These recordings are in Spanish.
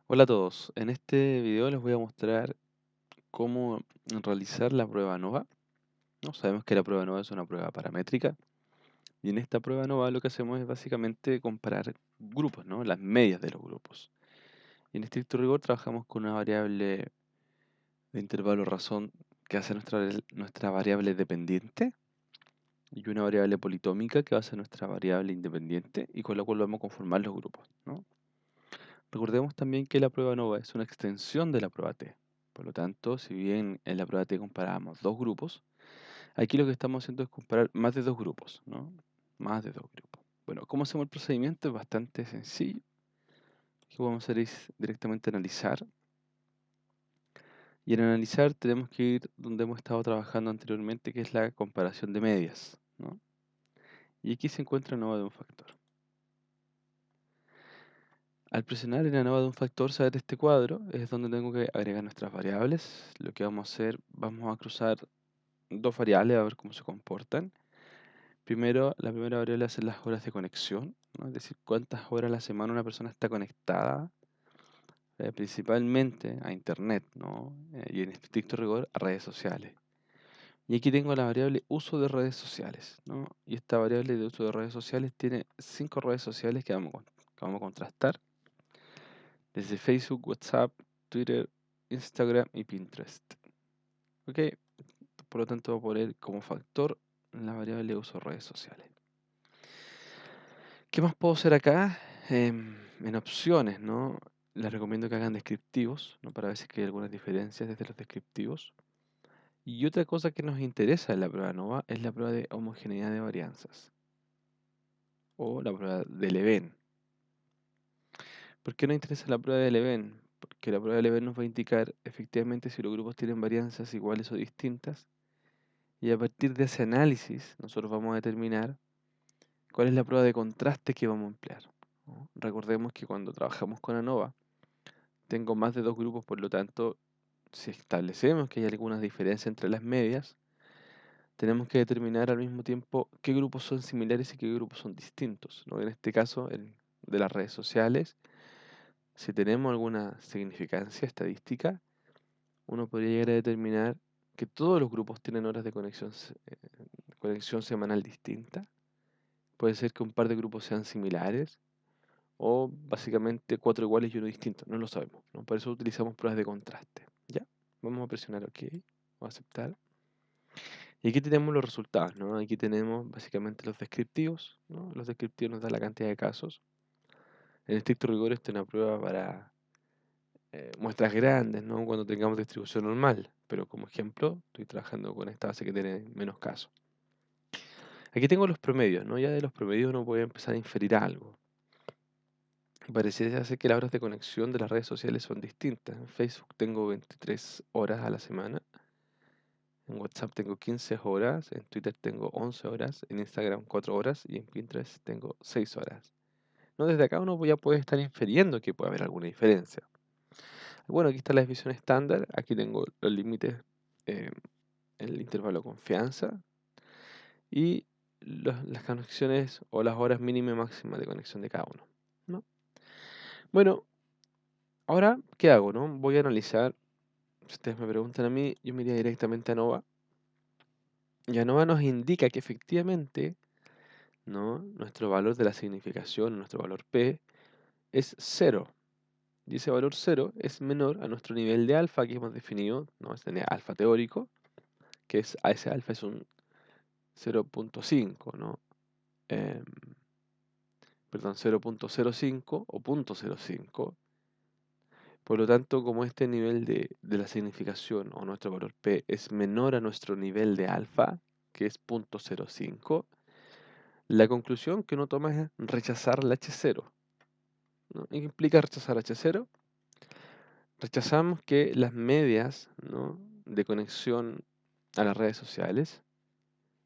Hola a todos, en este video les voy a mostrar cómo realizar la prueba ANOVA, ¿no? Sabemos que la prueba ANOVA es una prueba paramétrica y en esta prueba ANOVA lo que hacemos es básicamente comparar grupos, ¿no? Las medias de los grupos. Y en estricto rigor trabajamos con una variable de intervalo razón que hace nuestra variable dependiente y una variable politómica que va a ser nuestra variable independiente y con la cual vamos a conformar los grupos, ¿no? Recordemos también que la prueba ANOVA es una extensión de la prueba T. Por lo tanto, si bien en la prueba T comparábamos dos grupos, aquí lo que estamos haciendo es comparar más de dos grupos, ¿no? Más de dos grupos. Bueno, ¿cómo hacemos el procedimiento? Es bastante sencillo. Lo que vamos a hacer es directamente analizar. Y en analizar tenemos que ir donde hemos estado trabajando anteriormente, que es la comparación de medias, ¿no? Y aquí se encuentra ANOVA de un factor. Al presionar en ANOVA de un factor, saber este cuadro, es donde tengo que agregar nuestras variables. Lo que vamos a hacer, vamos a cruzar dos variables a ver cómo se comportan. Primero, la primera variable es las horas de conexión, ¿no? Es decir, cuántas horas a la semana una persona está conectada, principalmente a Internet, ¿no? Y en estricto rigor a redes sociales. Y aquí tengo la variable uso de redes sociales, ¿no? Y esta variable de uso de redes sociales tiene 5 redes sociales que vamos a contrastar, desde Facebook, WhatsApp, Twitter, Instagram y Pinterest. ¿Ok? Por lo tanto, voy a poner como factor la variable uso de redes sociales. ¿Qué más puedo hacer acá? En opciones, ¿no? Les recomiendo que hagan descriptivos, ¿no? Para ver si es que hay algunas diferencias desde los descriptivos. Y otra cosa que nos interesa en la prueba ANOVA es la prueba de homogeneidad de varianzas o la prueba de Leven. ¿Por qué nos interesa la prueba de Leven? Porque la prueba de Leven nos va a indicar efectivamente si los grupos tienen varianzas iguales o distintas y a partir de ese análisis nosotros vamos a determinar cuál es la prueba de contraste que vamos a emplear, ¿no? Recordemos que cuando trabajamos con ANOVA tengo más de dos grupos, por lo tanto, si establecemos que hay algunas diferencias entre las medias, tenemos que determinar al mismo tiempo qué grupos son similares y qué grupos son distintos, ¿no? En este caso, de las redes sociales, si tenemos alguna significancia estadística, uno podría llegar a determinar que todos los grupos tienen horas de conexión semanal distinta. Puede ser que un par de grupos sean similares o básicamente cuatro iguales y uno distinto, no lo sabemos, ¿no? Por eso utilizamos pruebas de contraste. ¿Ya? Vamos a presionar OK, o aceptar. Y aquí tenemos los resultados, ¿no? Aquí tenemos básicamente los descriptivos, ¿no? Los descriptivos nos dan la cantidad de casos. En estricto rigor, esta es una prueba para muestras grandes, ¿no? Cuando tengamos distribución normal. Pero como ejemplo, estoy trabajando con esta base que tiene menos casos. Aquí tengo los promedios, ¿no? Ya de los promedios uno puede empezar a inferir algo. Pareciera ser que las horas de conexión de las redes sociales son distintas. En Facebook tengo 23 horas a la semana. En WhatsApp tengo 15 horas, en Twitter tengo 11 horas, en Instagram 4 horas y en Pinterest tengo 6 horas. ¿No? Desde acá uno ya puede estar infiriendo que puede haber alguna diferencia. Bueno, aquí está la definición estándar, aquí tengo los límites, eh, el intervalo de confianza y las conexiones o las horas mínimas y máximas de conexión de cada uno, ¿no? Bueno, ahora, ¿qué hago, no? Voy a analizar, si ustedes me preguntan a mí, yo me iría directamente a ANOVA. Y ANOVA nos indica que efectivamente, ¿no? Nuestro valor de la significación, nuestro valor P, es 0. Y ese valor 0 es menor a nuestro nivel de alfa que hemos definido, ¿no? Este alfa teórico, que es a ese alfa es un 0.5, ¿no? Em, perdón, 0.05 o 0.05. Por lo tanto, como este nivel de la significación o nuestro valor P es menor a nuestro nivel de alfa, que es 0.05, la conclusión que uno toma es rechazar el H0, ¿no? ¿Y qué implica rechazar H0? Rechazamos que las medias, ¿no? De conexión a las redes sociales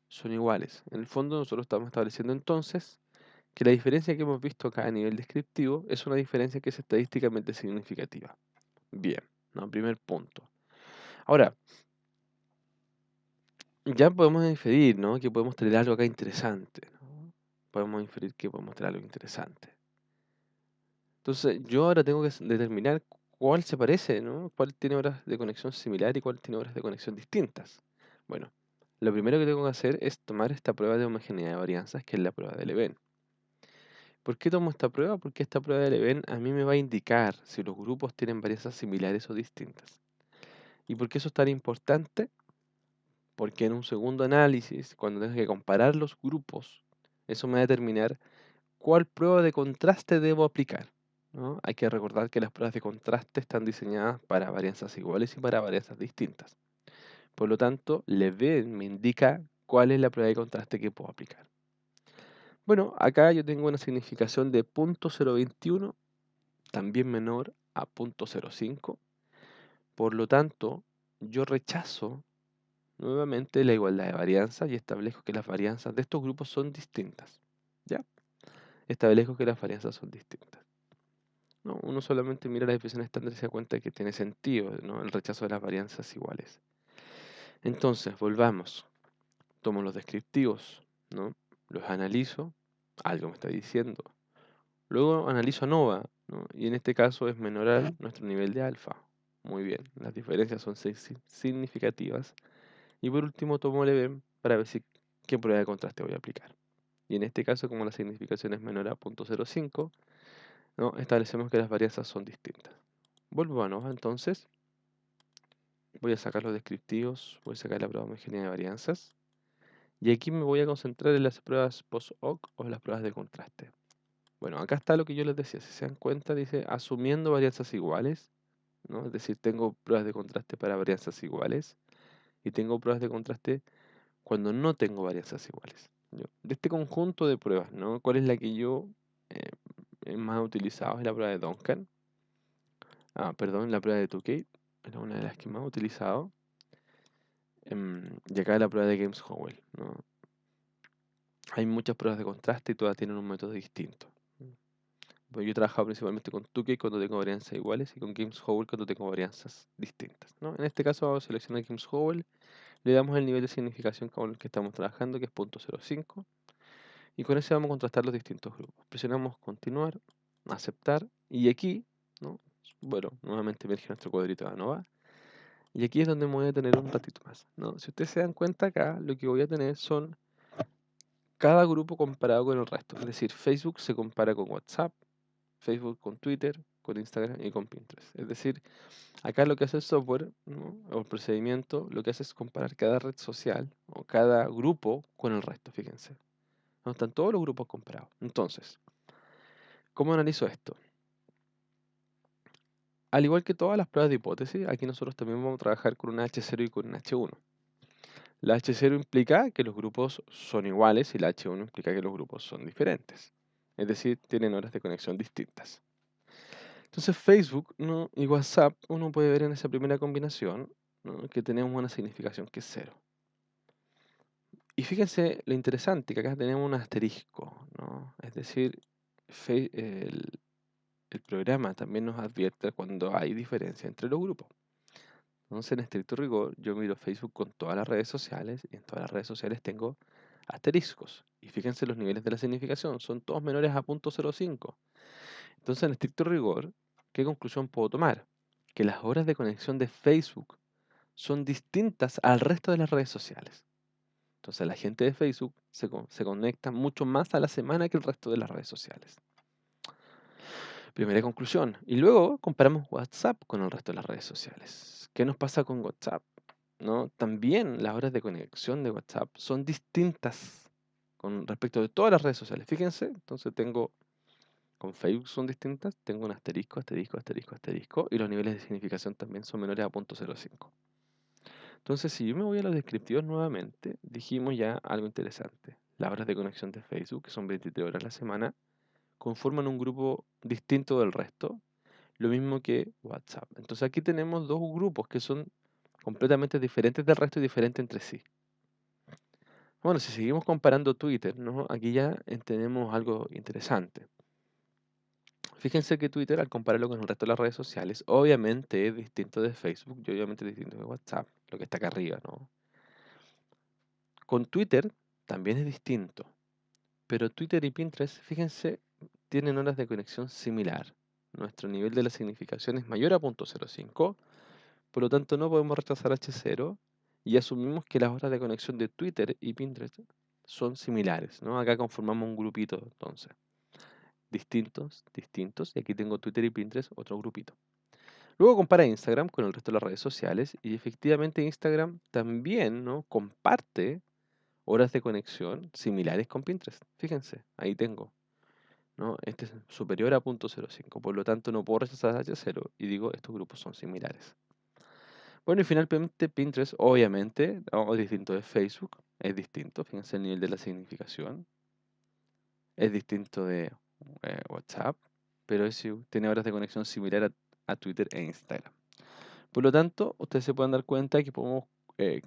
son iguales. En el fondo nosotros estamos estableciendo entonces que la diferencia que hemos visto acá a nivel descriptivo es una diferencia que es estadísticamente significativa. Bien, ¿no? Primer punto. Ahora, ya podemos inferir, ¿no? Que podemos tener algo acá interesante, ¿no? Podemos inferir que podemos tener algo interesante. Entonces, yo ahora tengo que determinar cuál se parece, ¿no? Cuál tiene horas de conexión similar y cuál tiene horas de conexión distintas. Bueno, lo primero que tengo que hacer es tomar esta prueba de homogeneidad de varianzas, que es la prueba de Leven. ¿Por qué tomo esta prueba? Porque esta prueba de Leven a mí me va a indicar si los grupos tienen varianzas similares o distintas. ¿Y por qué eso es tan importante? Porque en un segundo análisis, cuando tenga que comparar los grupos, eso me va a determinar cuál prueba de contraste debo aplicar, ¿no? Hay que recordar que las pruebas de contraste están diseñadas para varianzas iguales y para varianzas distintas. Por lo tanto, Leven me indica cuál es la prueba de contraste que puedo aplicar. Bueno, acá yo tengo una significación de 0.021, también menor a 0.05. Por lo tanto, yo rechazo nuevamente la igualdad de varianzas y establezco que las varianzas de estos grupos son distintas. ¿Ya? Establezco que las varianzas son distintas. ¿No? Uno solamente mira la definición estándar y se da cuenta de que tiene sentido, ¿no? El rechazo de las varianzas iguales. Entonces, volvamos. Tomo los descriptivos, ¿no? Los analizo, algo me está diciendo. Luego analizo ANOVA, ¿no? Y en este caso es menor a nuestro nivel de alfa. Muy bien, las diferencias son significativas. Y por último tomo el EVEM para ver qué prueba de contraste voy a aplicar. Y en este caso, como la significación es menor a 0.05, ¿no? Establecemos que las varianzas son distintas. Vuelvo a ANOVA entonces. Voy a sacar los descriptivos, voy a sacar la prueba de homogeneidad de varianzas. Y aquí me voy a concentrar en las pruebas post-hoc o en las pruebas de contraste. Bueno, acá está lo que yo les decía. Si se dan cuenta, dice asumiendo varianzas iguales, ¿no? Es decir, tengo pruebas de contraste para varianzas iguales y tengo pruebas de contraste cuando no tengo varianzas iguales. De este conjunto de pruebas, ¿no? ¿Cuál es la que yo he más utilizado? Es la prueba de Duncan. Perdón, la prueba de Tukey. Es una de las que más he utilizado. Y acá la prueba de James Howell, ¿no? Hay muchas pruebas de contraste y todas tienen un método distinto. Pues yo he trabajado principalmente con Tukey cuando tengo varianzas iguales y con James Howell cuando tengo varianzas distintas, ¿no? En este caso vamos a seleccionar James Howell, le damos el nivel de significación con el que estamos trabajando, que es 0.05, y con ese vamos a contrastar los distintos grupos. Presionamos continuar, aceptar, y aquí, ¿no? Bueno, nuevamente emerge nuestro cuadrito de ANOVA, y aquí es donde me voy a tener un ratito más, ¿no? Si ustedes se dan cuenta acá, lo que voy a tener son cada grupo comparado con el resto. Es decir, Facebook se compara con WhatsApp, Facebook con Twitter, con Instagram y con Pinterest. Es decir, acá lo que hace el software, ¿no? O el procedimiento, lo que hace es comparar cada red social o cada grupo con el resto, fíjense. ¿No? Están todos los grupos comparados. Entonces, ¿cómo analizo esto? Al igual que todas las pruebas de hipótesis, aquí nosotros también vamos a trabajar con una H0 y con una H1. La H0 implica que los grupos son iguales y la H1 implica que los grupos son diferentes. Es decir, tienen horas de conexión distintas. Entonces Facebook, ¿no? Y WhatsApp, uno puede ver en esa primera combinación, ¿no? Que tenemos una significación que es 0. Y fíjense lo interesante, que acá tenemos un asterisco, ¿no? Es decir, el programa también nos advierte cuando hay diferencia entre los grupos. Entonces, en estricto rigor, yo miro Facebook con todas las redes sociales y en todas las redes sociales tengo asteriscos. Y fíjense los niveles de la significación, son todos menores a 0.05. Entonces, en estricto rigor, ¿qué conclusión puedo tomar? Que las horas de conexión de Facebook son distintas al resto de las redes sociales. Entonces, la gente de Facebook se conecta mucho más a la semana que el resto de las redes sociales. Primera conclusión. Y luego comparamos WhatsApp con el resto de las redes sociales. ¿Qué nos pasa con WhatsApp? ¿No? También las horas de conexión de WhatsApp son distintas con respecto de todas las redes sociales. Fíjense, entonces tengo, con Facebook son distintas, tengo un asterisco, asterisco, asterisco, asterisco, y los niveles de significación también son menores a 0.05. Entonces, si yo me voy a los descriptivos nuevamente, dijimos ya algo interesante. Las horas de conexión de Facebook, que son 23 horas a la semana, conforman un grupo distinto del resto, lo mismo que WhatsApp. Entonces aquí tenemos dos grupos que son completamente diferentes del resto y diferentes entre sí. Bueno, si seguimos comparando Twitter, ¿no? Aquí ya tenemos algo interesante. Fíjense que Twitter, al compararlo con el resto de las redes sociales, obviamente es distinto de Facebook y obviamente es distinto de WhatsApp, lo que está acá arriba, ¿no? Con Twitter también es distinto, pero Twitter y Pinterest, fíjense, tienen horas de conexión similar. nuestro nivel de la significación es mayor a 0.05, por lo tanto no podemos rechazar H0 y asumimos que las horas de conexión de Twitter y Pinterest son similares, ¿no? Acá conformamos un grupito, entonces, distintos, y aquí tengo Twitter y Pinterest, otro grupito. Luego compara Instagram con el resto de las redes sociales y efectivamente Instagram también, ¿no?, comparte horas de conexión similares con Pinterest. Fíjense, ahí tengo, ¿no? Este es superior a 0.05, por lo tanto no puedo rechazar H0 y digo estos grupos son similares. Bueno, y finalmente Pinterest, obviamente, ¿no?, es distinto de Facebook, es distinto, fíjense el nivel de la significación, es distinto de WhatsApp, pero tiene horas de conexión similar a Twitter e Instagram. Por lo tanto, ustedes se pueden dar cuenta que podemos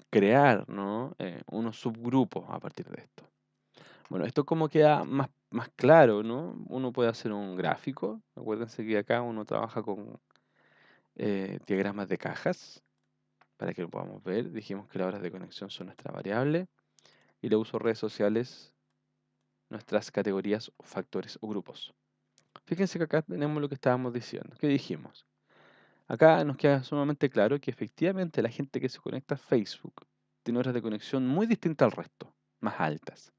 crear, ¿no?, unos subgrupos a partir de esto. Bueno, esto como queda más claro, ¿no? Uno puede hacer un gráfico. Acuérdense que acá uno trabaja con diagramas de cajas para que lo podamos ver. Dijimos que las horas de conexión son nuestra variable y el uso de redes sociales, nuestras categorías, factores o grupos. Fíjense que acá tenemos lo que estábamos diciendo. ¿Qué dijimos? Acá nos queda sumamente claro que efectivamente la gente que se conecta a Facebook tiene horas de conexión muy distintas al resto, más altas.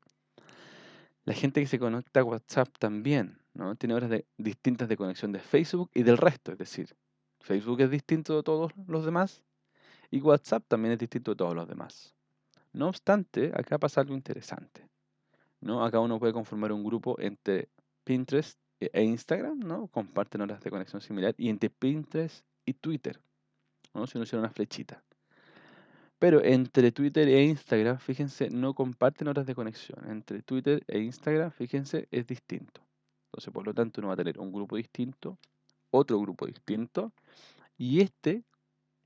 La gente que se conecta a WhatsApp también, ¿no?, tiene horas distintas de conexión de Facebook y del resto. Es decir, Facebook es distinto de todos los demás y WhatsApp también es distinto de todos los demás. No obstante, acá pasa algo interesante, ¿no? Acá uno puede conformar un grupo entre Pinterest e Instagram, ¿no? Comparten horas de conexión similar, y entre Pinterest y Twitter, ¿no?, si uno hiciera una flechita. Pero entre Twitter e Instagram, fíjense, no comparten horas de conexión. Entre Twitter e Instagram, fíjense, es distinto. Entonces, por lo tanto, uno va a tener un grupo distinto, otro grupo distinto, y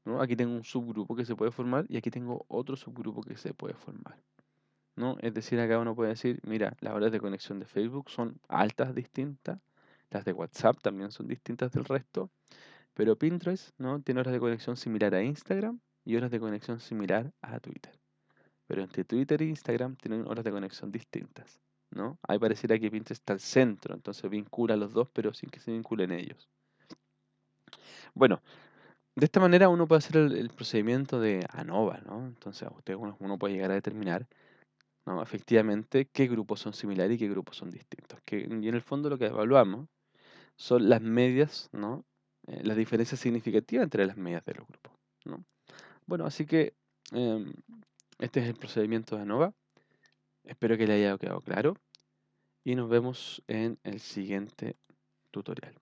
¿no?, aquí tengo un subgrupo que se puede formar y aquí tengo otro subgrupo que se puede formar, ¿no? Es decir, acá uno puede decir, mira, las horas de conexión de Facebook son altas, distintas, las de WhatsApp también son distintas del resto, pero Pinterest, ¿no?, tiene horas de conexión similar a Instagram y horas de conexión similar a Twitter. Pero entre Twitter e Instagram tienen horas de conexión distintas, ¿no? Ahí pareciera que Pinterest está al centro, entonces vincula a los dos, pero sin que se vinculen ellos. Bueno, de esta manera uno puede hacer el procedimiento de ANOVA, ¿no? Entonces uno puede llegar a determinar, ¿no?, efectivamente qué grupos son similares y qué grupos son distintos. Y en el fondo lo que evaluamos son las medias, ¿no?, las diferencias significativas entre las medias de los grupos, ¿no? Bueno, así que em, este es el procedimiento de ANOVA. Espero que le haya quedado claro y nos vemos en el siguiente tutorial.